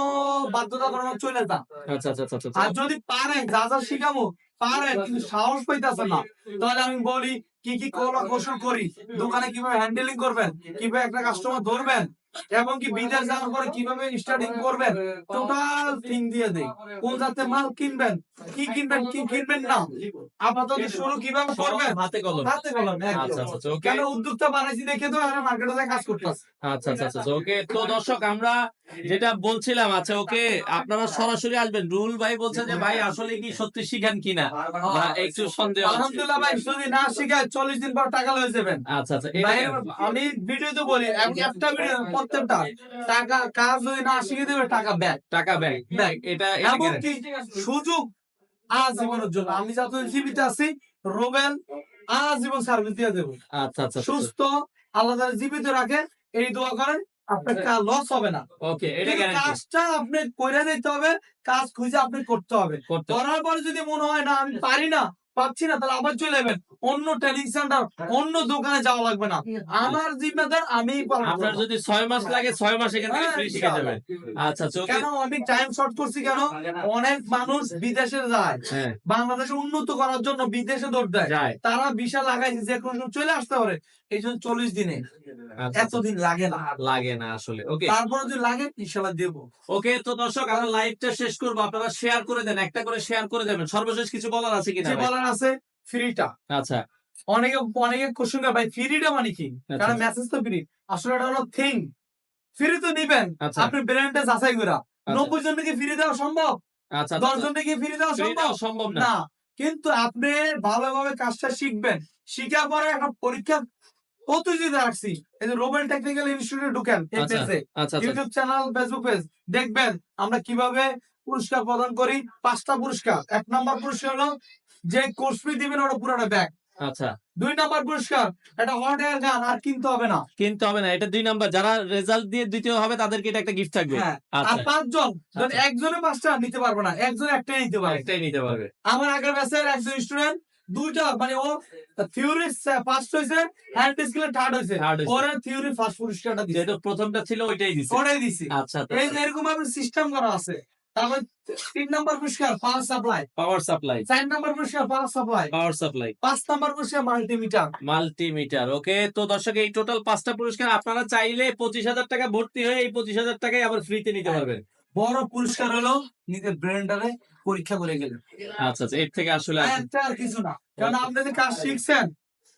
বাধ্যতা কোনো চলে যা। আচ্ছা আচ্ছা আচ্ছা আর আচ্ছা। যদি পারে যা যা শিখামো পারে কিন্তু সাহস পাইতেছে না, তাহলে আমি বলি কি কি কৌশল করি, দোকানে কিভাবে হ্যান্ডেলিং করবেন, কিভাবে একটা কাস্টমার ধরবেন, এবং কি বিদেশ যাওয়ার পরে কিভাবে স্টার্টিং করবেন, টোটাল থিং দিয়ে দেই। কোন জাতের মাল কিনবেন, কি কিনবেন, কি কিনবেন না, আপাতত শুরু কিভাবে করবেন, হাতে কলম। হাতে কলম। আচ্ছা আচ্ছা আচ্ছা ওকে। কেন উদ্যোক্তা বানাইছি দেখে তো এরা মার্কেটে কাজ করতেছে। আচ্ছা আচ্ছা আচ্ছা ওকে। তো দর্শক আমরা যেটা বলছিলাম, আচ্ছা ওকে, আপনারা সরাসরি আসবেন। রুল ভাই বলছে যে ভাই আসলে কি সত্যি শিখান কিনা, বা একটু সন্দেহ আছে। আলহামদুলিল্লাহ ভাই, যদি না শিখায় 40 দিন পর টাকা লয়ে যাবেন। আচ্ছা আচ্ছা ভাই, এটা আমি ভিডিওতে বলি একটা ভিডিও প্রত্যেকটা টাকা কাজ যদি না শিখে দেবে টাকা ব্যাক। টাকা ব্যাংক ব্যাক। এটা এবং কি সুযোগ আজীবনের জন্য, আমি যতদিন জীবিত আছি রোবেল আজীবন সার্ভিস দিয়ে দেবো। আচ্ছা আচ্ছা সুস্থ আল্লাহ তাআলা জীবিত রাখে, এই দোয়া করেন, আপনার কাজ লস হবে না। ওকে, এটা কিন্তু গ্যারান্টি কাজটা আপনি করে দিতে হবে, কাজ খুঁজে আপনি করতে হবে। করতে। করার পরে যদি মনে হয় না আমি পারি না, পাচ্ছি না, তাহলে আবার চলে যাবেন অন্য ট্রেনিং সেন্টার, অন্য দোকানে যাওয়া লাগবে না। আমার জিম্মেদার আমিই পালন আপনার করব। যদি 6 মাস লাগে 6 মাস এখান থেকে ফ্রি শিখে যাবেন। আচ্ছা ওকে। কেন আমি টাইম শর্ট করছি কেন? অনেক মানুষ বিদেশে যায়, হ্যাঁ বাংলাদেশে উন্নত করার জন্য বিদেশে দৌড় দেয়, যায়। তারা ভিসা লাগাইছে যে কোনো সময় চলে আসতে পারে, এই জন্য 40 দিনে, আচ্ছা, এতদিন লাগে না। লাগে না আসলে। ওকে তারপরে যদি লাগে ইনশাআল্লাহ দেবো। ওকে। তো দর্শক আমরা লাইভটা শেষ করবো, আপনারা শেয়ার করে দেন, একটা করে শেয়ার করে দেবেন। সর্বশেষ কিছু বলার আছে কিনা যে ভাই? বলার আছে ফ্রিটা, আচ্ছা অনেকে অনেকে কোশ্চেন করে ভাই ফ্রিটা মানে কি, আচ্ছা। কারণ মেসেজ তো ফ্রি, আসলে এটা হলো থিং। ফ্রি তো নিবেন, আচ্ছা আপনি ব্র্যান্ডে যাচাই করা। 90 জনকে ফ্রি দেওয়া সম্ভব? আচ্ছা 10 জনকে ফ্রি দেওয়া ফ্রি সম্ভব? দেওয়া সম্ভব না। না। কিন্তু আপনি ভালোভাবে কাজটা শিখবেন, শিখার পরে একটা পরীক্ষা প্রতিযোগিতা রাখছি, এই যে রোবেল টেকনিক্যাল ইনস্টিটিউটে ঢুকেন, এই আচ্ছা পেজে আচ্ছা আচ্ছা ইউটিউব চ্যানেল, ফেসবুক পেজ দেখবেন আমরা কিভাবে পুরস্কার প্রদান করি। 5টা পুরস্কার। 1 নাম্বার পুরস্কার হলো যে কোর্স ফি দিবেন ওটা পুরোটা ব্যাক। আচ্ছা 2 নাম্বার পুরস্কার একটা হট এয়ার গান, আর কিনতে হবে না। কিনতে হবে না, এটা 2 নাম্বার। যারা রেজাল্ট দিয়ে দ্বিতীয় হবে তাদেরকে এটা একটা গিফট থাকবে। হ্যাঁ। আর আচ্ছা 5 জন, যদি আচ্ছা। একজনে 5টা নিতে পারবে না, একজন একটাই নিতে পারবে। একটাই নিতে পারবে। আমার আগের ব্যাচের একজন স্টুডেন্ট 2টা, মানে ও থিওরি ফার্স্ট হইছে, হ্যান্ড স্কিলে থার্ড হইছে, Third হইছে। ওরে থিওরি ফার্স্ট পুরস্কারটা দিছে, যেহেতু প্রথমটা ছিল ওইটাই দিছে। ওটাই দিছি। আচ্ছা এই যে এরকম ভাবে সিস্টেম করা আছে। তারপর 3 নাম্বার পুরস্কার power supply, power supply, 4 number পুরস্কার power supply, power supply, 5 number পুরস্কার মাল্টিমিটার। মাল্টিমিটার। ওকে। তো দর্শক এই টোটাল 5টা পুরস্কার, আপনারা চাইলে 25,000 টাকা ভর্তি হয়ে এই 25,000 টাকায় আবার ফ্রিতে নিতে পারবেন। বড় পুরস্কার হলো নিজের ব্রেনটারে পরীক্ষা করে গেলেন। আচ্ছা আচ্ছা, এর থেকে আসলে আর কি। একটা আর কিছু না, কারণ আপনি যে কাজ শিখছেন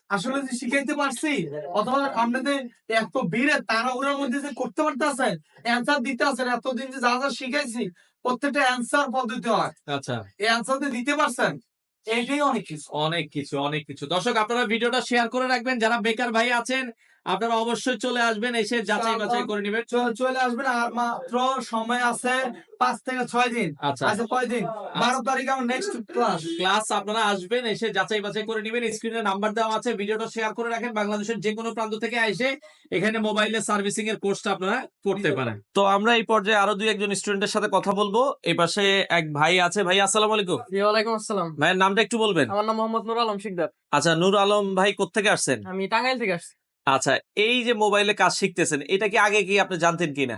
আসলে যে শিখাইতে পারছি, অথবা আপনাদের এত ভিড়ে তাড়াহুড়োর মধ্যে যে করতে পারতেছেন, অ্যান্সার দিতে আছেন, এতদিন যে যা যা শিখাইছি প্রত্যেকটা অ্যান্সার পদ্ধতি হয়, আচ্ছা এই অ্যান্সার দিতে পারছেন, এইটাই অনেক কিছু। অনেক কিছু অনেক কিছু। দর্শক আপনারা ভিডিওটা শেয়ার করে রাখবেন, যারা বেকার ভাই আছেন আপনারা অবশ্যই চলে আসবেন, এসে যাচাই বাছাই করে নেবেন। চলে আসবেন, আর মাত্র সময় আছে 5 থেকে 6 দিন। আচ্ছা আচ্ছা কয় দিন? 12 তারিখ আমার নেক্সট ক্লাস। ক্লাস আপনারা আসবেন, এসে যাচাই বাছাই করে নেবেন। স্ক্রিনে নাম্বার দেওয়া আছে, ভিডিওটা শেয়ার করে রাখেন। বাংলাদেশের যে কোনো প্রান্ত থেকে এসে এখানে মোবাইলে সার্ভিসিং এর কোর্সটা আপনারা করতে পারেন। তো আমরা এই পর্যায়ে আরো 2-1 স্টুডেন্টের সাথে কথা বলবো। এই পাশে এক ভাই আছে। ভাই আসসালামু আলাইকুম। ওয়ালাইকুম আসসালাম। ভাইয়ের নামটা একটু বলবেন? আমার নাম মোহাম্মদ নুর আলম শিকদার। আচ্ছা নূর আলম ভাই, কোত্থেকে আসছেন? আমি টাঙ্গাইল থেকে আসছি। আচ্ছা, এই যে মোবাইলে কাজ শিখতেছেন, এটা কি আগে কি আপনি জানতেন কিনা?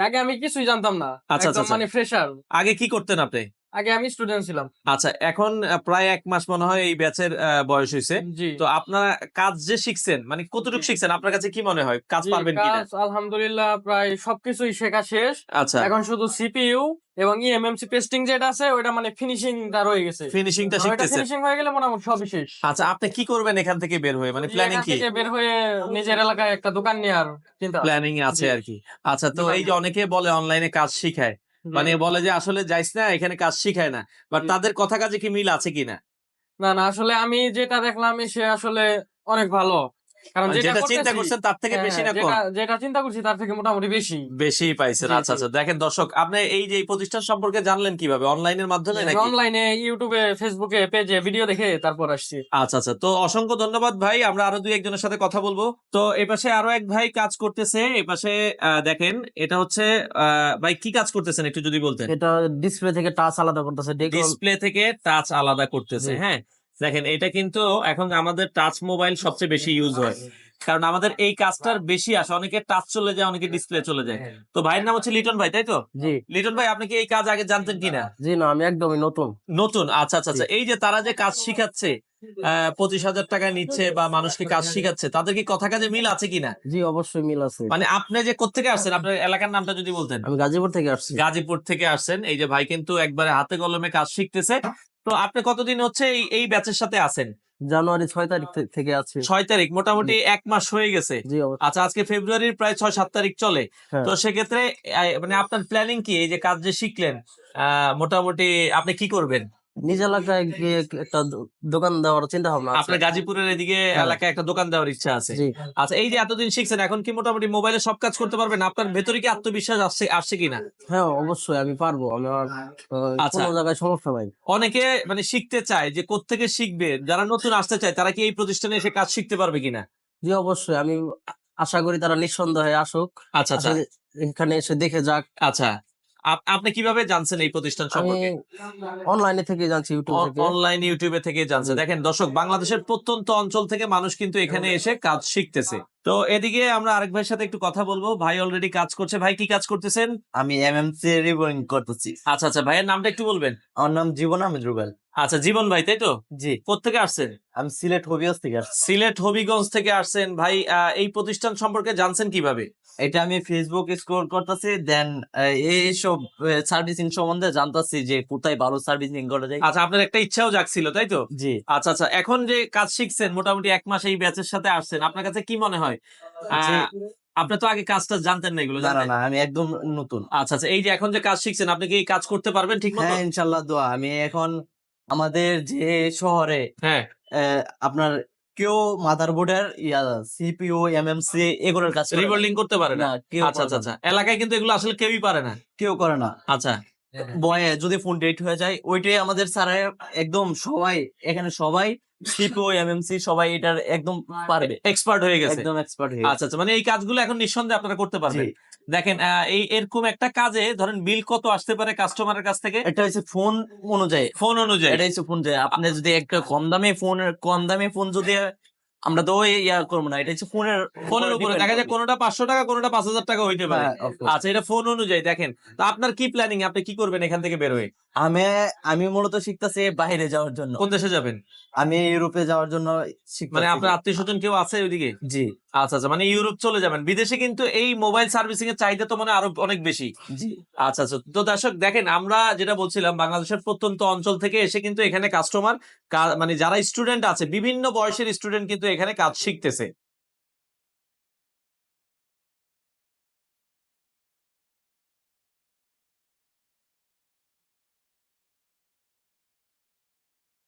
আগে আমি কিছুই জানতাম না, আচ্ছা, একদম আচ্ছা। মানে ফ্রেশার। আগে কি করতেন আপনি? আগে আমি স্টুডেন্ট ছিলাম। আচ্ছা, এখন প্রায় 1 মাস মনে হয় এই ব্যাচের বয়স হইছে। জি। তো আপনারা কাজ যে শিখছেন মানে কতটুকু শিখছেন? আপনার কাছে কি মনে হয়? কাজ জি, পারবেন কিনা? কাজ আলহামদুলিল্লাহ প্রায় সবকিছুই শেখা শেষ। আচ্ছা, এখন শুধু সিপিইউ এবং ইএমএমসি পেস্টিং যেটা আছে ওইটা মানে ফিনিশিংটা রয়ে গেছে। ফিনিশিংটা ওইটা শিখতেছেন। ফিনিশিং হয়ে গেলে মোটামুটি সবই শেষ। আচ্ছা, আপনি কি করবেন এখান থেকে বের হয়ে? মানে জি, প্ল্যানিং এখান কি? থেকে বের হয়ে নিজের এলাকায় একটা দোকান নেওয়ার চিন্তা। প্ল্যানিং আছে জি। আরকি। আচ্ছা, তো দোকান এই যে অনেকে বলে অনলাইনে কাজ শিখায়। জি। মানে বলে যে আসলে যাইস না, এখানে কাজ শিখায় না। বাট জি। তাদের কথা কাজে কি মিল আছে কিনা? না, না আসলে আমি যেটা দেখলাম সে আসলে অনেক ভালো। কারণ মানে যেটা যেটা চিন্তা করতেছি করছেন তার থেকে হ্যাঁ, বেশি হ্যাঁ, না কম? যেটা চিন্তা করছি তার থেকে মোটামুটি বেশি। বেশিই পাইছেন। জি, আচ্ছা, জি। আচ্ছা। দেখেন দর্শক, আপনি এই যে এই প্রতিষ্ঠান সম্পর্কে জানলেন কিভাবে? অনলাইনের মাধ্যমে আমি নাকি? অনলাইনে ইউটিউবে, ফেসবুকে পেজে ভিডিও দেখে তারপর আসছি। আচ্ছা, আচ্ছা। তো অসংখ্য ধন্যবাদ ভাই। আমরা আরো ২-১ জনের সাথে কথা বলবো। তো এপাশে আরো এক ভাই কাজ করতেছে। এপাশে দেখেন এটা হচ্ছে ভাই কি কাজ করতেছেন একটু যদি বলতেন? এটা ডিসপ্লে থেকে টাচ আলাদা করতেছে। ডিসপ্লে থেকে টাচ আলাদা করতেছে, জি। হ্যাঁ? দেখেন এটা কিন্তু এখন আমাদের টাচ মোবাইল সবচেয়ে বেশি ইউজ হয়। কারণ আমাদের এই কাজটার বেশি আসে। অনেকে টাচ চলে যায়, অনেকে ডিসপ্লে চলে যায়। তো ভাইয়ের নাম হচ্ছে লিটন ভাই, তাই তো? জি। লিটন ভাই, আপনি কি এই কাজ আগে জানতেন কিনা? জি না, আমি একদমই নতুন। নতুন। আচ্ছা, আচ্ছা, আচ্ছা। এই যে তারা যে কাজ শিখাচ্ছে, ২৫,০০০ টাকা নিচ্ছে বা মানুষকে কাজ শিখাচ্ছে, তাদের কি কথা কাজে মিল আছে কিনা? জি, অবশ্যই মিল আছে। মানে আপনি যে কোত্থেকে আসছেন? আপনার এলাকার নামটা যদি বলতেন? আমি গাজীপুর থেকে আসছি। গাজীপুর থেকে আসছেন। এই যে ভাই কিন্তু একবারে হাতে কলমে কাজ শিখতেছে। তো আপনি কতদিন হচ্ছে এই ব্যাচের সাথে আছেন? জানুয়ারি ৬ তারিখ থেকে আছি। ৬ তারিখ, মোটামুটি ১ মাস হয়ে গেছে। জি, অবশ্যই। আচ্ছা, আজকে ফেব্রুয়ারির প্রায় ৬-৭ তারিখ চলে। হ্যাঁ। তো সেক্ষেত্রে মানে আপনার প্ল্যানিং কি? এই যে কাজ যে শিখলেন, মোটামুটি আপনি কি করবেন? নিজ এলাকায় গিয়ে একটা দোকান দেওয়ার চিন্তা ভাবনা আছে। আপনার গাজীপুরের এদিকে হ্যাঁ। এলাকায় একটা দোকান দেওয়ার ইচ্ছা আছে। জি। আচ্ছা, এই যে এতদিন শিখছেন, এখন কি মোটামুটি মোবাইলে সব কাজ করতে পারবেন? আপনার ভেতরে কি আত্মবিশ্বাস আসছে কিনা? হ্যাঁ, অবশ্যই আমি পারবো। আমার আচ্ছা। কোনো জায়গায় সমস্যা নাই। অনেকে মানে শিখতে চায় যে কোত্থেকে শিখবে, যারা নতুন আসতে চায় তারা কি এই প্রতিষ্ঠানে এসে কাজ শিখতে পারবে কিনা? জি, অবশ্যই। আমি আশা করি তারা নিঃসন্দেহে আসুক। আচ্ছা, আচ্ছা, আসলে এখানে এসে দেখে যাক। আচ্ছা। আপনি কিভাবে জানছেন এই প্রতিষ্ঠান আমি সম্পর্কে? অনলাইনে থেকে জানছি, ইউটিউব থেকে। অনলাইন ইউটিউবে থেকে জানছে। জি। দেখেন দর্শক, বাংলাদেশের প্রত্যন্ত অঞ্চল থেকে মানুষ কিন্তু এখানে এসে কাজ শিখতেছে। তো এদিকে আমরা আরেক ভাইয়ের সাথে একটু কথা বলবো। ভাই অলরেডি কাজ করছে। ভাই কি কাজ করতেছেন? আমি এমএমসি রিবোরিং করতেছি। আচ্ছা, আচ্ছা। ভাইয়ের নামটা একটু বলবেন? আমার নাম জীবন আহমেদ রুবেল। আচ্ছা, জীবন ভাই, তাই তো? জি, কোত্থেকে আসছেন? আমি সিলেট হবিগঞ্জ থেকে আসছি। সিলেট হবিগঞ্জ থেকে আসছেন। ভাই এই প্রতিষ্ঠান সম্পর্কে জানছেন কিভাবে? এটা আমি ফেসবুক স্ক্রল করতেছি, দেন এইসব সার্ভিসিং সম্বন্ধে জানতাছি যে কোথায় ভালো সার্ভিসিং করা যায়। আচ্ছা, আপনার একটা ইচ্ছাও জাগছিল, তাই তো? জি, আচ্ছা, আচ্ছা। এখন যে কাজ শিখছেন, মোটামুটি ১ মাস এই ব্যাচের সাথে আসছেন। আপনার কাছে কি মনে হয়? জি। আপনি তো আগে কাজটা জানতেন না, এগুলো না, না, জানতেন? না, আমি একদম নতুন। আচ্ছা, আচ্ছা। এই যে এখন যে কাজ শিখছেন, আপনি কি কাজ করতে পারবেন ঠিক মতো? হ্যাঁ, ইনশাল্লাহ দোয়া। আমি এখন আমাদের যে শহরে হ্যাঁ। আপনার কেউ মাদারবোর্ডের সিপিইউ, এমএমসি এগুলোর কাজ করে না। রিবোল্ডিং করতে পারে না? না, কেউ আচ্ছা, করে আচ্ছা, না। আচ্ছা। এলাকায় কিন্তু এগুলো আসলে কেউই পারে না। কেউ করে না। আচ্ছা, বয়ে যদি ফোন ডেট হয়ে যায়, ওইটাই আমাদের স্যার একদম সবাই, এখানে সবাই সিপিও, এমএমসি সবাই এটার একদম পারবে, এক্সপার্ট হয়ে গেছে। একদম এক্সপার্ট হয়ে আচ্ছা, আচ্ছা। মানে এই কাজগুলো এখন নিঃসন্দেহে আপনারা করতে পারবেন। জি। দেখেন এরকম একটা কাজে ধরেন বিল কত আসতে পারে কাস্টমারের কাছ থেকে? এটা হচ্ছে ফোন অনুযায়ী। ফোন অনুযায়ী। এটা হচ্ছে ফোন যে আপনি যদি একটা কম দামে ফোন যদি আমরা তো ওই করবো না, এটা হচ্ছে ফোনের উপরে দেখা যায় কোনোটা ৫০০ টাকা, কোনোটা ৫,০০০ টাকা হইতে পারে। হ্যাঁ, of course। আচ্ছা, এটা ফোন অনুযায়ী। দেখেন তো আপনার কি প্ল্যানিং? আপনি কি করবেন এখান থেকে বের হয়ে? আমি মূলত শিখতেছি বাইরে যাওয়ার জন্য। কোন দেশে যাবেন? আমি ইউরোপে যাওয়ার জন্য শিখতেছি। মানে আপনার আত্মীয়-স্বজন কেউ আছে ওইদিকে? জি, আচ্ছা, আচ্ছা। মানে ইউরোপ চলে যাবেন। বিদেশে কিন্তু এই মোবাইল সার্ভিসিং এর চাহিদা তো মানে আরো অনেক বেশি। জি। আচ্ছা, আচ্ছা। তো দর্শক দেখেন, আমরা যেটা বলছিলাম বাংলাদেশের প্রত্যন্ত অঞ্চল থেকে এসে কিন্তু এখানে কাস্টমার মানে যারা স্টুডেন্ট আছে, বিভিন্ন বয়সের স্টুডেন্ট কিন্তু এখানে কাজ শিখতেছে।